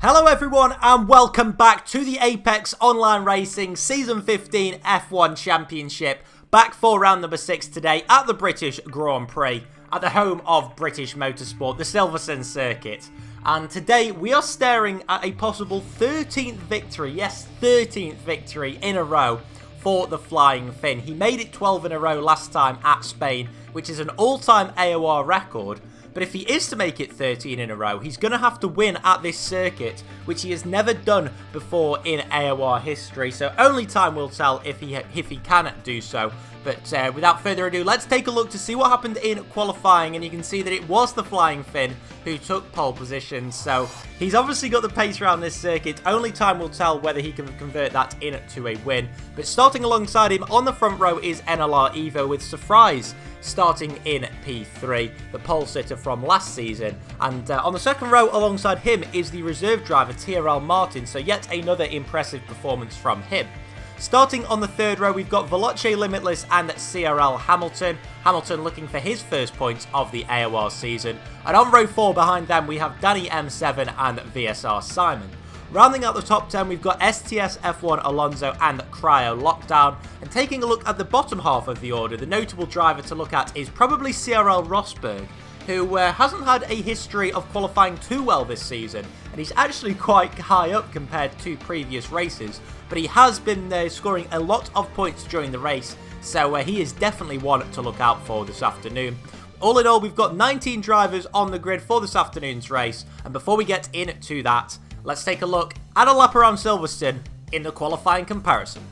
Hello everyone and welcome back to the Apex Online Racing Season 15 F1 Championship. Back for round number 6 today at the British Grand Prix, at the home of British motorsport, the Silverstone circuit. And today we are staring at a possible 13th victory, yes 13th victory in a row for the Flying Finn. He made it 12 in a row last time at Spain, which is an all-time AOR record. But if he is to make it 13 in a row, he's going to have to win at this circuit, which he has never done before in AOR history. So only time will tell if he can do so. But without further ado, let's take a look to see what happened in qualifying. And you can see that it was the Flying Finn who took pole position. So he's obviously got the pace around this circuit. Only time will tell whether he can convert that into a win. But starting alongside him on the front row is NLR Evo with Surprise starting in P3, the pole sitter from last season. And on the second row alongside him is the reserve driver TRL Martin. So yet another impressive performance from him. Starting on the third row, we've got Veloce Limitless and CRL Hamilton. Hamilton looking for his first points of the AOR season. And on row 4 behind them, we have Danny M7 and VSR Simon. Rounding out the top 10, we've got STS F1 Alonso and Cryo Lockdown. And taking a look at the bottom half of the order, the notable driver to look at is probably CRL Rosberg, who hasn't had a history of qualifying too well this season, and he's actually quite high up compared to previous races, but he has been scoring a lot of points during the race, so he is definitely one to look out for this afternoon. All in all, we've got 19 drivers on the grid for this afternoon's race, and before we get into that, let's take a look at a lap around Silverstone in the qualifying comparison.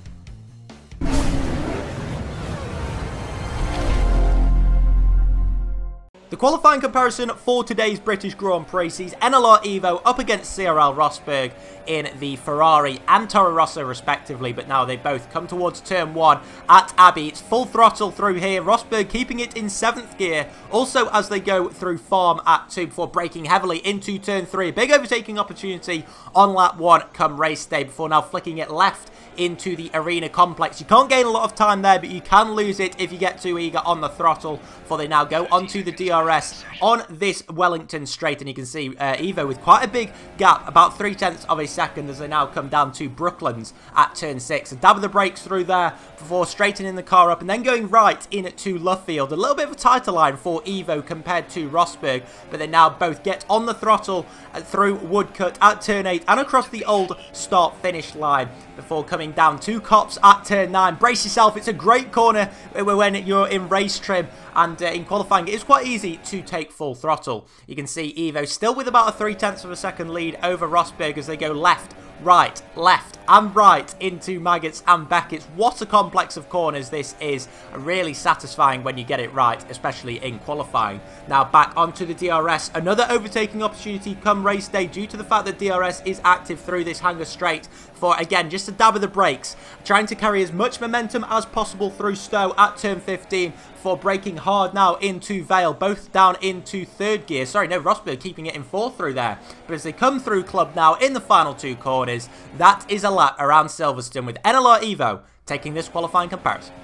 The qualifying comparison for today's British Grand Prix sees NLR Evo up against CRL Rosberg in the Ferrari and Toro Rosso respectively, but now they both come towards turn 1 at Abbey. It's full throttle through here, Rosberg keeping it in 7th gear, also as they go through Farm at 2 before braking heavily into turn 3. A big overtaking opportunity on lap 1 come race day before now flicking it left into the arena complex. You can't gain a lot of time there, but you can lose it if you get too eager on the throttle, for they now go onto the DRS on this Wellington straight, and you can see Evo with quite a big gap, about 0.3 of a second, as they now come down to Brooklands at turn 6. A dab of the brakes through there before straightening the car up and then going right into Luffield. A little bit of a tighter line for Evo compared to Rosberg, but they now both get on the throttle through Woodcut at turn 8 and across the old start-finish line before coming down to Cops at turn 9. Brace yourself, it's a great corner when you're in race trim, and in qualifying it's quite easy to take full throttle. You can see Evo still with about a 0.3 of a second lead over Rosberg as they go left, right, left and right into Maggots and Beckett's. What a complex of corners this is. Really satisfying when you get it right, especially in qualifying. Now back onto the DRS. Another overtaking opportunity come race day due to the fact that DRS is active through this hanger straight for, again, just a dab of the brakes. Trying to carry as much momentum as possible through Stowe at turn 15 for braking hard now into Vale, both down into 3rd gear. Sorry, no, Rosberg keeping it in 4th through there. But as they come through Club now in the final 2 corners, that is a lap around Silverstone with NLR Evo taking this qualifying comparison.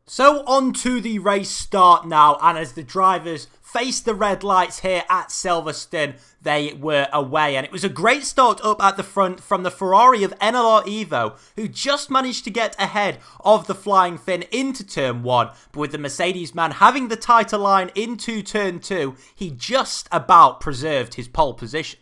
So on to the race start now, and as the drivers face the red lights here at Silverstone, they were away. And it was a great start up at the front from the Ferrari of NLR Evo, who just managed to get ahead of the Flying Finn into turn 1. But with the Mercedes man having the tighter line into turn 2, he just about preserved his pole position.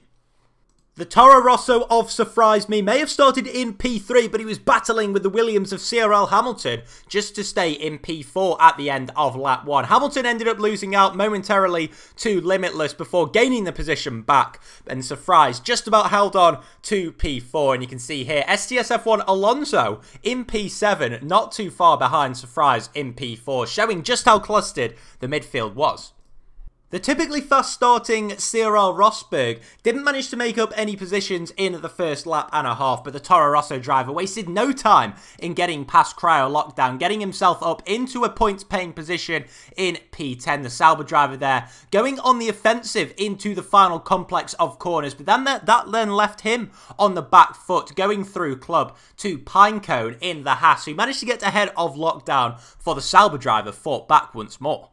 The Toro Rosso of Surprise Me may have started in P3, but he was battling with the Williams of CRL Hamilton just to stay in P4 at the end of lap 1. Hamilton ended up losing out momentarily to Limitless before gaining the position back, and Surprise just about held on to P4. And you can see here STS F1 Alonso in P7, not too far behind Surprise in P4, showing just how clustered the midfield was. The typically fast-starting AOR Rosberg didn't manage to make up any positions in the first lap and a half, but the Toro Rosso driver wasted no time in getting past Cryo Lockdown, getting himself up into a points-paying position in P10. The Sauber driver there going on the offensive into the final complex of corners, but then that then left him on the back foot, going through club to Pinecone in the Haas, who managed to get ahead of Lockdown for the Sauber driver, fought back once more.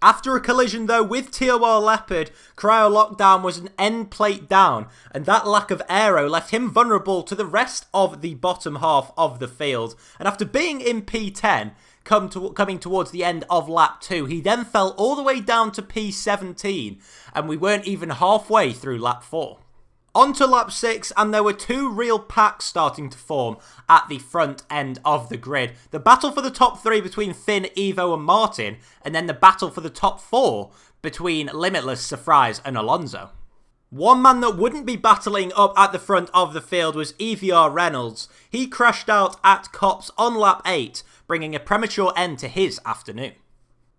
After a collision, though, with TOR Leopard, Cryo Lockdown was an end plate down, and that lack of aero left him vulnerable to the rest of the bottom half of the field. And after being in P10, coming towards the end of lap 2, he then fell all the way down to P17, and we weren't even halfway through lap 4. On to lap 6, and there were two real packs starting to form at the front end of the grid. The battle for the top 3 between Finn, Evo and Martin, and then the battle for the top 4 between Limitless, Surprise and Alonso. One man that wouldn't be battling up at the front of the field was EVR Reynolds. He crashed out at Copse on lap 8, bringing a premature end to his afternoon.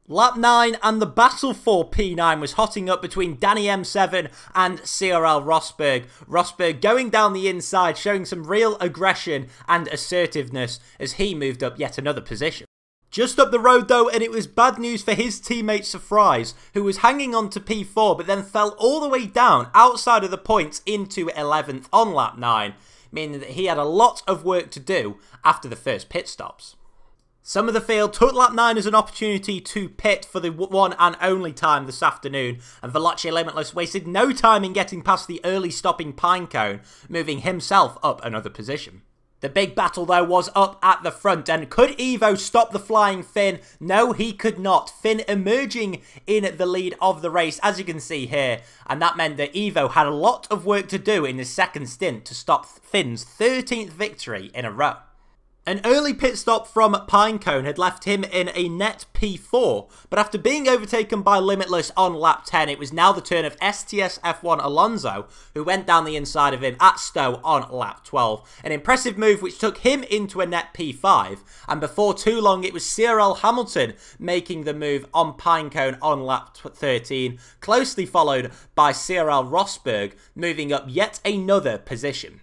Lap 9, and the battle for P9 was hotting up between Danny M7 and CRL Rosberg. Rosberg going down the inside, showing some real aggression and assertiveness as he moved up yet another position. Just up the road though, and it was bad news for his teammate Surprise, who was hanging on to P4 but then fell all the way down outside of the points into 11th on lap 9, meaning that he had a lot of work to do after the first pit stops. Some of the field took lap 9 as an opportunity to pit for the one and only time this afternoon, and Veloce Limitless wasted no time in getting past the early stopping Pinecone, moving himself up another position. The big battle though was up at the front, and could Evo stop the flying Finn? No, he could not. Finn emerging in the lead of the race, as you can see here, and that meant that Evo had a lot of work to do in his second stint to stop Finn's 13th victory in a row. An early pit stop from Pinecone had left him in a net P4, but after being overtaken by Limitless on lap 10, it was now the turn of STS F1 Alonso, who went down the inside of him at Stowe on lap 12. An impressive move which took him into a net P5, and before too long it was CRL Hamilton making the move on Pinecone on lap 13, closely followed by CRL Rosberg moving up yet another position.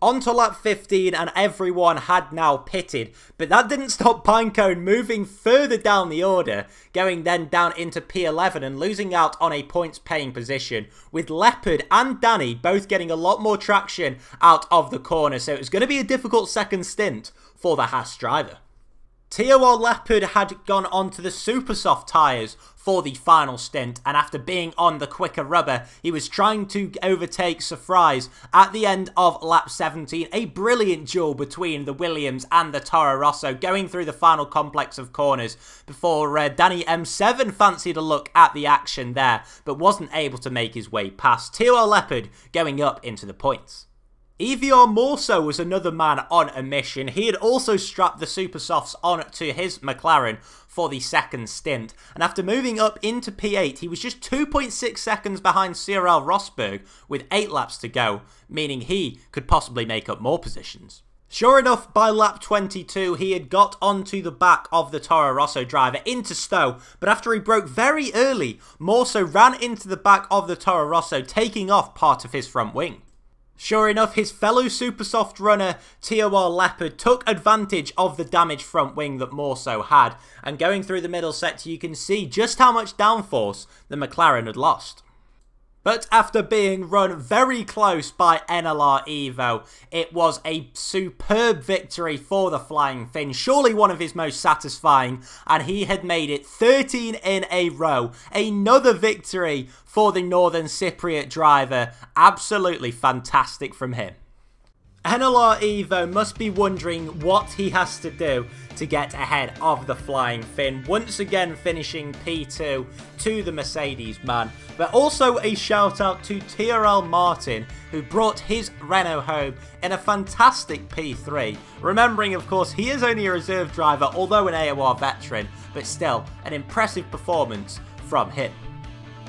On to lap 15, and everyone had now pitted, but that didn't stop Pinecone moving further down the order, going then down into P11 and losing out on a points-paying position, with Leopard and Danny both getting a lot more traction out of the corner, so it was going to be a difficult second stint for the Haas driver. TOR Leopard had gone onto the super soft tyres for the final stint, and after being on the quicker rubber, he was trying to overtake Surprise at the end of lap 17. A brilliant duel between the Williams and the Toro Rosso going through the final complex of corners before Danny M7 fancied a look at the action there, but wasn't able to make his way past. TOR Leopard going up into the points. EVR Morso was another man on a mission. He had also strapped the super softs on to his McLaren for the second stint, and after moving up into P8, he was just 2.6 seconds behind CRL Rosberg with 8 laps to go, meaning he could possibly make up more positions. Sure enough, by lap 22, he had got onto the back of the Toro Rosso driver into Stowe, but after he broke very early, Morso ran into the back of the Toro Rosso, taking off part of his front wing. Sure enough, his fellow Supersoft runner, TOR Leopard, took advantage of the damaged front wing that Morso had, and going through the middle sector, you can see just how much downforce the McLaren had lost. But after being run very close by NLR Evo, it was a superb victory for the Flying Finn, surely one of his most satisfying, and he had made it 13 in a row. Another victory for the Northern Cypriot driver, absolutely fantastic from him. NLR Evo must be wondering what he has to do to get ahead of the Flying Finn, once again finishing P2 to the Mercedes man. But also a shout out to TRL Martin, who brought his Renault home in a fantastic P3. Remembering, of course, he is only a reserve driver, although an AOR veteran, but still an impressive performance from him.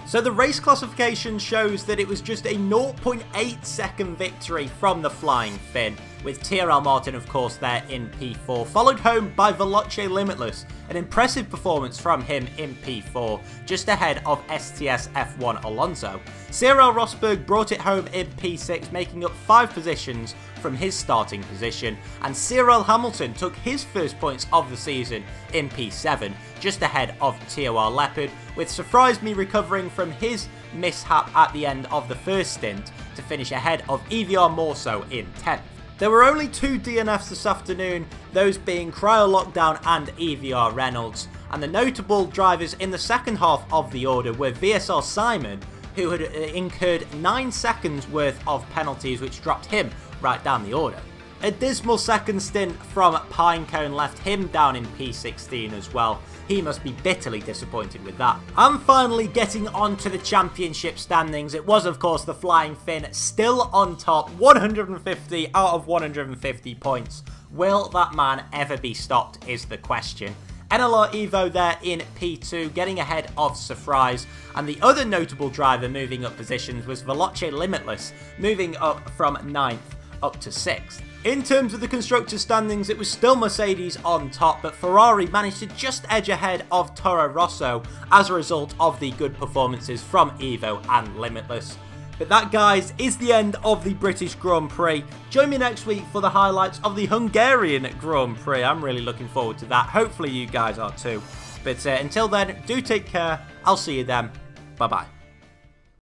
So the race classification shows that it was just a 0.8 second victory from the Flying Finn, with TRL Martin of course there in P4, followed home by Veloce Limitless, an impressive performance from him in P4, just ahead of STS F1 Alonso. Cyril Rosberg brought it home in P6, making up 5 positions from his starting position, and Cyril Hamilton took his first points of the season in P7, just ahead of TOR Leopard, with Surprise Me recovering from his mishap at the end of the first stint to finish ahead of EVR Morso in 10th. There were only 2 DNFs this afternoon, those being Cryo Lockdown and EVR Reynolds, and the notable drivers in the second half of the order were VSR Simon, who had incurred 9 seconds worth of penalties, which dropped him right down the order. A dismal second stint from Pinecone left him down in P16 as well. He must be bitterly disappointed with that. And finally getting on to the championship standings, it was of course the Flying Finn still on top, 150 out of 150 points. Will that man ever be stopped is the question. NLR Evo there in P2, getting ahead of Surprise, and the other notable driver moving up positions was Veloce Limitless, moving up from 9th up to 6th. In terms of the Constructors' standings, it was still Mercedes on top, but Ferrari managed to just edge ahead of Toro Rosso as a result of the good performances from Evo and Limitless. But that, guys, is the end of the British Grand Prix. Join me next week for the highlights of the Hungarian Grand Prix. I'm really looking forward to that. Hopefully you guys are too. But until then, do take care. I'll see you then. Bye-bye.